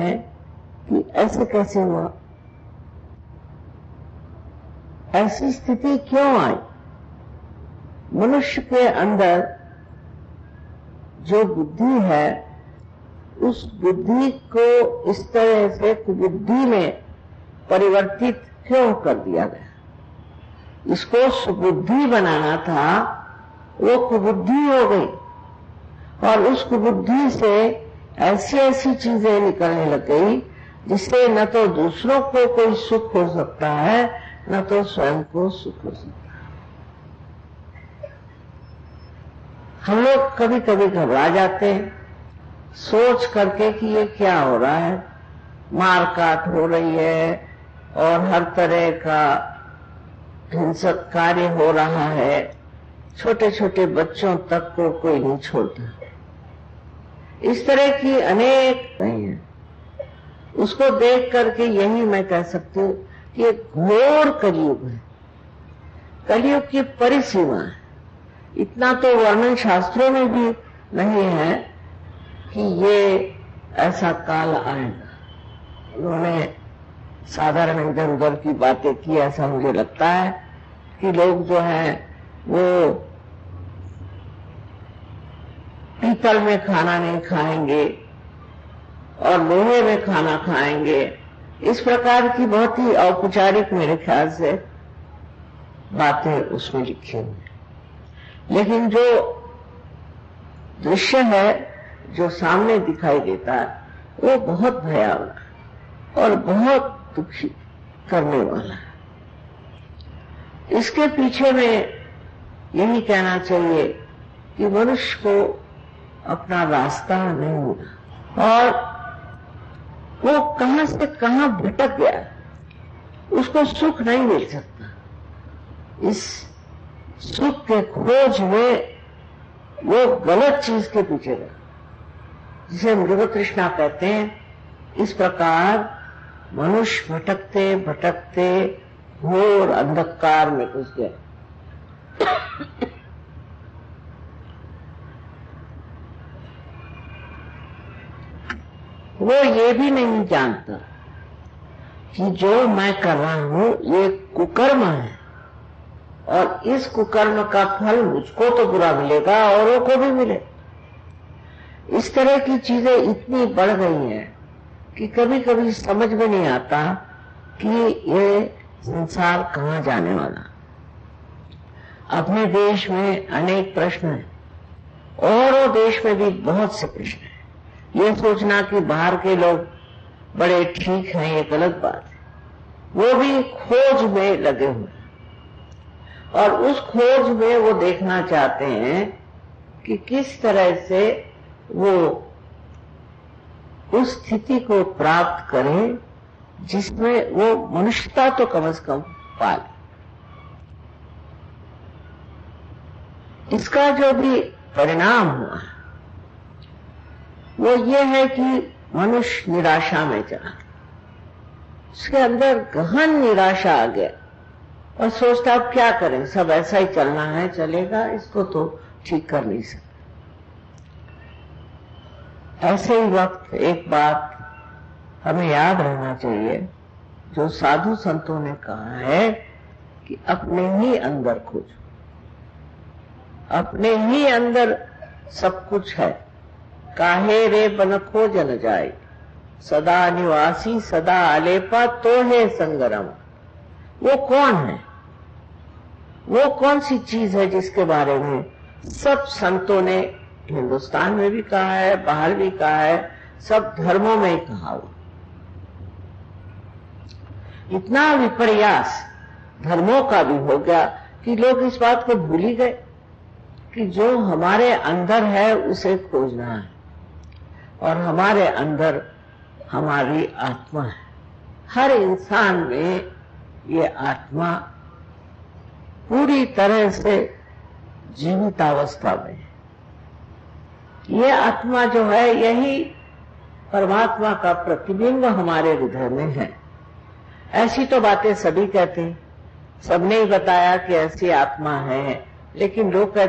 हैं कि ऐसे कैसे हुआ, ऐसी स्थिति क्यों आई। मनुष्य के अंदर जो बुद्धि है, उस बुद्धि को इस तरह से कुबुद्धि में परिवर्तित क्यों कर दिया गया। इसको सुबुद्धि बनाना था, वो कुबुद्धि हो गई, और उस कुबुद्धि से ऐसी ऐसी चीजें निकलने लग गई जिससे न तो दूसरों को कोई सुख हो सकता है, न तो स्वयं को सुख हो सकता है। हम लोग कभी कभी घबरा जाते हैं सोच करके कि ये क्या हो रहा है, मारकाट हो रही है और हर तरह का हिंसक कार्य हो रहा है, छोटे छोटे बच्चों तक को कोई नहीं छोड़ता। इस तरह की अनेक नहीं है। उसको देख करके यही मैं कह सकती हूँ कि एक घोर कलयुग है, कलयुग की परिसीमा है। इतना तो वर्णन शास्त्रों में भी नहीं है कि ये ऐसा काल आएगा। उन्होंने साधारण इधर उधर की बातें की, ऐसा मुझे लगता है कि लोग जो है वो पीतल में खाना नहीं खाएंगे और लोहे में खाना खाएंगे। इस प्रकार की बहुत ही औपचारिक मेरे ख्याल से बातें उसमें लिखी हुई हैं। लेकिन जो दृश्य है, जो सामने दिखाई देता है, वो बहुत भयावह और बहुत दुखी करने वाला है। इसके पीछे में यही कहना चाहिए कि मनुष्य को अपना रास्ता नहीं मिला और वो कहां से कहां भटक गया, उसको सुख नहीं मिल सकता। इस सुख के खोज में वो गलत चीज के पीछे गया, जिसे मृग तृष्णा कहते हैं। इस प्रकार मनुष्य भटकते भटकते घोर अंधकार में घुस गया। वो ये भी नहीं जानता कि जो मैं कर रहा हूं ये कुकर्म है और इस कुकर्म का फल मुझको तो बुरा मिलेगा, औरों को भी मिले। इस तरह की चीजें इतनी बढ़ गई हैं कि कभी कभी समझ में नहीं आता कि ये संसार कहां जाने वाला। अपने देश में अनेक प्रश्न हैं, और देश में भी बहुत से प्रश्न हैं। ये सोचना कि बाहर के लोग बड़े ठीक हैं, ये गलत बात है। वो भी खोज में लगे हुए हैं और उस खोज में वो देखना चाहते हैं कि किस तरह से वो उस स्थिति को प्राप्त करें जिसमें वो मनुष्यता तो कम से कम पाले। इसका जो भी परिणाम हुआ वो ये है कि मनुष्य निराशा में चला, उसके अंदर गहन निराशा आ गया और सोचता अब क्या करें, सब ऐसा ही चलना है, चलेगा, इसको तो ठीक कर नहीं सकते। ऐसे ही वक्त एक बात हमें याद रहना चाहिए, जो साधु संतों ने कहा है कि अपने ही अंदर खोजो। अपने ही अंदर सब कुछ है। काहे रे बन खोजन जाए, सदा निवासी सदा आलेपा तो है संगरम। वो कौन है, वो कौन सी चीज है जिसके बारे में सब संतों ने हिंदुस्तान में भी कहा है, बाहर भी कहा है, सब धर्मों में ही कहा हुआ। इतना विपर्यास धर्मों का भी हो गया कि लोग इस बात को भूल ही गए कि जो हमारे अंदर है उसे खोजना है, और हमारे अंदर हमारी आत्मा है। हर इंसान में ये आत्मा पूरी तरह से जीवित अवस्था में है। ये आत्मा जो है यही परमात्मा का प्रतिबिंब हमारे हृदय में है। ऐसी तो बातें सभी कहते हैं, सबने ही बताया कि ऐसी आत्मा है, लेकिन लोग कहते